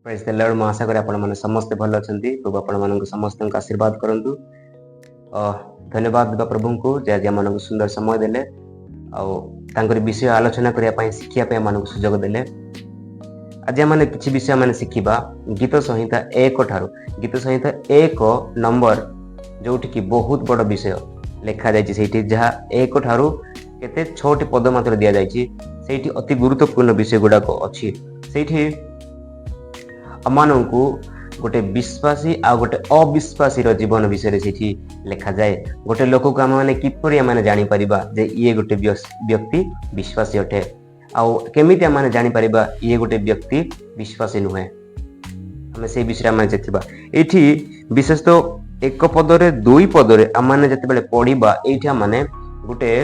Praise the Lord. मैं आशा करी आपण माने समस्त भल अछंती। प्रभु आपण मानक समस्त आशीर्वाद करंतु। धन्यवाद देबा प्रभु को जे आज मानक सुंदर समय देले आउर विषय आलोचना करिया पई शिखिया पई मानक सुजोग देले। आज माने किछि विषय माने शिखिबा गीत संहिता 1 ठारू गीत संहिता 1 नंबर जोठी की बहुत बड़ विषय लेखा जायछि सेठी जहा 1 ठारू केते 6 पद मात्र दिया जायछि। सेठी अति गुरुत्वपूर्ण विषय गुडा को अछि। सेठी अमानंकु गोटे विश्वासी आ गोटे अविश्वासी रो जीवन विषय से लिखा जाए। गोटे लोक को आम किपरि आम जानी परिबा जे ये गोटे व्यक्ति विश्वासी अटे आउ केमिति आम जानी परिबा ये गोटे व्यक्ति विश्वासी नुहे आम से विषय आम देखिबा। एठी विशेष तो एक पदरे दुई पदरे आम जते पढ़िबा एठी आम गोटे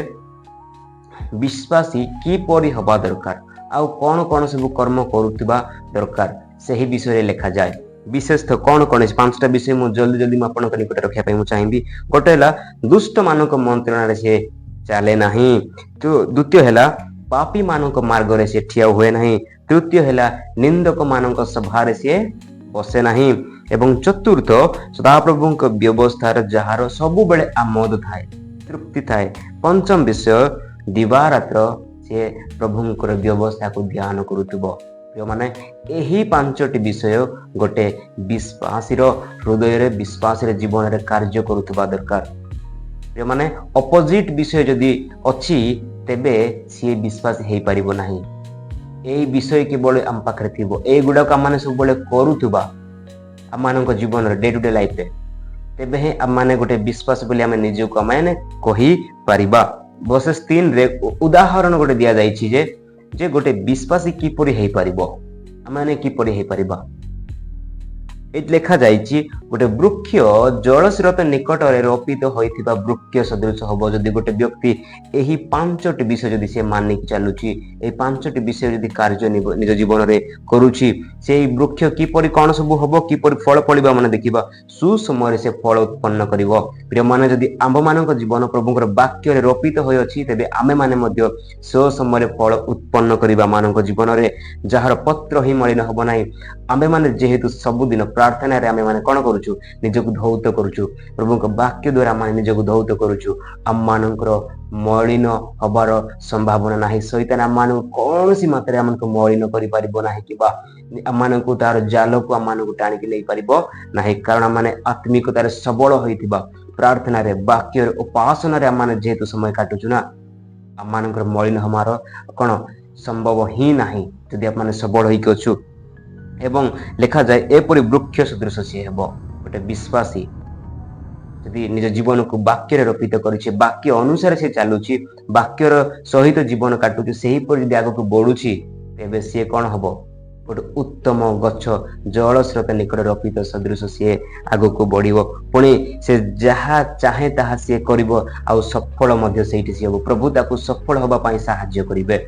विश्वासी किपरि हबा दरकार आउ कौन कौन सब कर्म करुवा दरकार सही विषय लिखा जाए। विशेष तो कौन कौन 5टा विषय मु जल्दी जल्दी आपन निकट रखा पई मु चाहिबी। गोटे हैला दुष्ट मानक मंत्रणा रे से चले नाही। तो द्वितीय हैला पापी मानक मार्ग रे से ठिया हुए नाही। तृतीय हैला निंदक मानक सभा रे से बसे नाही। एवं चतुर्थ सदाप्रभुक व्यवस्था जहार सब बेले आमोद थाए तृप्ति थाए। पंचम विषय दिवारात्र से प्रभुंकर व्यवस्था को ध्यान करुथबो। माने यही 5टी विषय गोटे विश्वासी हृदय रे विश्वासी रे जीवन रे कार्य करुथबा दरकार। माने अपोजिट विषय जदि अछि तेबे सी विश्वासी हेई परिबो नाही। एई विषय केवल आम पाखरे थिबो ए गुडा का माने सब बेले करुथबा आम मानक जीवन रे डे टू डे लाइफ रे तेबे हे आम माने गोटे विश्वास बोली आम निजे को माने कहि परिबा। वर्सेस 3 रे उदाहरण गोटे दिया जायछि जे गोटे विश्वासी किपरि हेई परिबो आमाने किपरि हेई परिबा। एत लेखा जायछि गोटे वृक्ष जलस्रोत निकट रे रोपित होइथिबा वृक्ष सदृश हबो जदि गोटे व्यक्ति एही 5टी विषय जदि से मानि कि चालुछि ए 5टी विषय जदि कार्य निज जीवन रे करूछि सेही वृक्ष किपरि कोन सब हबो किपरि फल फलिबा माने देखिबा सुसमय से फल उत्पन्न करिवो। प्रिय माने जदि आंब मानक जीवन प्रभुकर वाक्य रे रोपित होय अछि तेबे आमे माने मध्य सो समय फल उत्पन्न करिबा मानक जीवन रे जहार पत्र ही मलिन हबो नाही। आमे माने जेहेतु सब दिन प्रार्थना रे आमे माने कोन करूछु निजको धौत करूछु प्रभुक वाक्य द्वारा माने निजको धौत करूछु आम मानकर मलिन हबार संभावना नाही। शैतान आम मानक कोनोसी मात्रा आमनको मलिन करि परिबो नाही किबा आम मानक तार जाल को आम मानक टाणी के नै परिबो नाही। कारण माने आत्मिकतार सबल होइतिबा प्रार्थना रे वाक्य रे उपासना रे आम माने जेहेतु समय काटुछु ना आम मानकर मलिन हमार कोन संभव ही नाही जदि आप माने सबल होइक अछु। एवं लिखा जाए एपरि वृक्ष सदृश से हेबो गोटे विश्वासी यदि निज जीवन को वाक्य रे रोपित करिछि वाक्य अनुसार से चालुछि वाक्य सहित जीवन काटुछि सेही पर यदि आगु को बढ़ुछि तेबे से कोन हबो गोटे उत्तम गछ जल स्रोत निकट रोपित सदृश से आगु को बढ़िबो। पुणी से जहा चाहे ताहा से करिवो आ सफल मध्ये सेठी से हबो। प्रभु ताकू सफल होबा पई सहाय्य करिवे।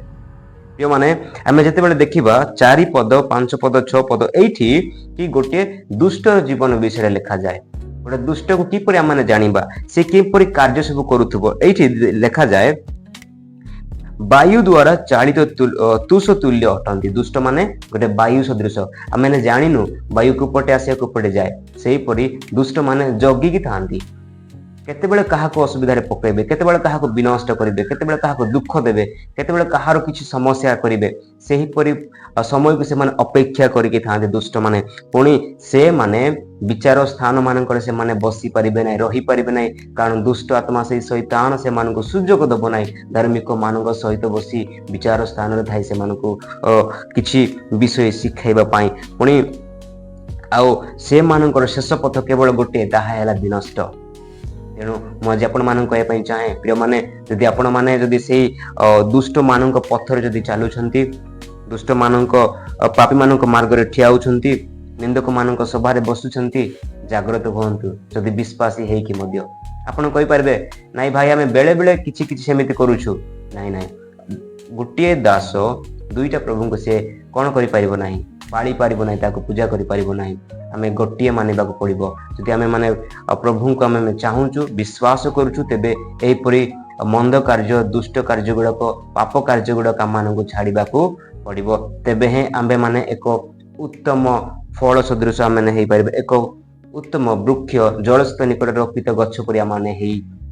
प्रिय माने आमे जते बेले देखिबा 4 पद 5 पद 6 पद एठी कि गोटे दुष्ट जीवन विषय लिखा जाए। गोटे दुष्ट को किपरि आमे जानिबा से किपरि कार्य सब करूथबो एठी लिखा जाए वायु द्वारा चालित तुष तुल्य अटंती। दुष्ट माने गोटे वायु सदृश आमे जानिनु वायु को पटे आसे को पटे जाए सेही परि दुष्ट माने जगी की थांती केतेबेले काहाको असुविधा रे पकेबे केतेबेले काहाको विनष्ट करिवे केतेबेले काहाको दुख देबे केतेबेले काहारो किछि समस्या करिवे सेही परि समय को से माने अपेक्षा करिके थांते दुष्ट माने। पुणी से माने विचार स्थान मानकर से माने बसी परिबे नै रही परिबे नै कारण दुष्ट आत्मा से शैतान से मानको सुजोग दबो नै धार्मिक मानक सहित बसी विचार स्थान रे थाई से मानको किछि विषय शिखाइबा पई। पुणी आउ से मानकर शेष पथ केवल गोटे ताहा हैला विनष्ट। तेणु मुझे आपण मान कहवाई चाहे प्रिय माने जदि आपण माने जदि से दुष्ट मानक पथर जदि चालुछंती दुष्ट मानक पापी मानक मार्ग रे ठिया होछंती निंदक मानक सभा रे बसुछंती जागृत होंतु। जदि विश्वासी हेई कि मध्य आपण कहि परबे नाइ भाई आमे बेले बेले किछि किछि सेमिति करूछु नाइ नाइ गुटिए दास दुईटा प्रभु को से कोन करि परिबो नाही पाली परिबो नाही ताको पूजा करि परिबो नाही। आमे गोटिए मानिबा को पड़िबो। जदि आमे माने प्रभु को आमे चाहूछु विश्वास करूछु तेबे एही परि मंद कार्य दुष्ट कार्य गुडा को पाप कार्य गुडा का मान को छाड़िबा को पड़िबो। तेबे हे आमे माने एक उत्तम फल सदृश आम हो पार एक उत्तम वृक्ष जलस्थ निकट रोपित गछ पर आम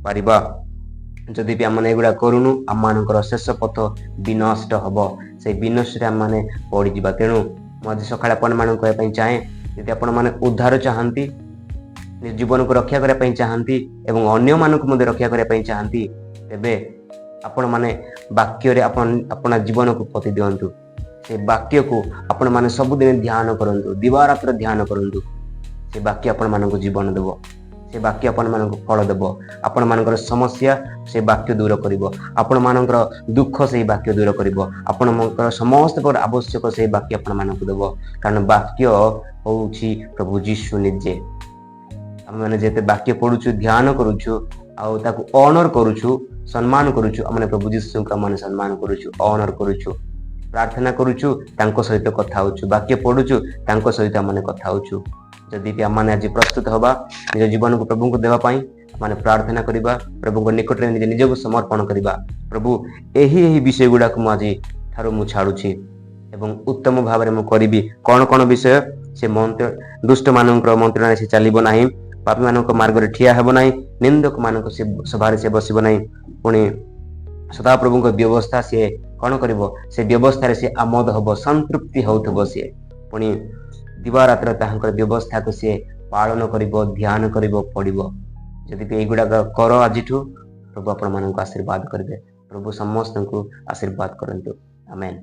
पारिबा जदि भी आम एगुड़ा करूनु आम शेष पथ विनष्ट हम से विनष्ट आम मैंने पड़जा तेणु मुझे सका कहवाई चाहे यदि आपण मैंने उद्धार चाहती निज जीवन को रक्षा करने चाहती एवं अन्य मानक रक्षा करने चाहती तेबे आपण मैंने वाक्य अपना जीवन को पति दिंतु से वाक्य को आपण मैंने सबुदिन ध्यान करूँ दिवारात्र ध्यान करूँ से वाक्य आपण मानक जीवन देव से वाक्य आपण मानक फल देव आपण मानकर समस्या से वाक्य दूर करिवो आपण मानकर दुख से वाक्य दूर करिवो आपण मानकर समस्त पर आवश्यक से वाक्य आपण मानक देव कारण वाक्य होउछि प्रभु यीशु निजे आम मैंने जेते वाक्य पढ़ुछु ध्यान करूछु आउ ताकू ऑनर करूछु सम्मान करूछु आम प्रभु यीशु का मन सम्मान करूछु ऑनर करूछु प्रार्थना करूछु तांको सहित कथा होछु वाक्य पढ़ुछु तांको सहित आम कथा होछु जदि भी आम आज प्रस्तुत हवा निज जीवन को प्रभु को देवाई माने प्रार्थना करवा प्रभु को निकट में निज निज को समर्पण करवा प्रभु यही विषय गुड़ाक मुझे ठार मु छाड़ुछि एवं उत्तम भाव में करी कौन कौन विषय से मंत्र दुष्ट मानक मंत्रणा से चलो ना पापी मान मार्ग में ठिया हेब ना निंदक मान सभार से बसब ना पुणी सदा प्रभु व्यवस्था सी कौन कर से व्यवस्था से आमोद हम संतृप्ति होथब सी पुणी दिवारात्र व्यवस्था को सी पालन कर ध्यान कर पड़ो जदि भी युड़ाक कर आज प्रभु आपण आशीर्वाद करेंगे प्रभु समस्त को आशीर्वाद करंतु आमेन।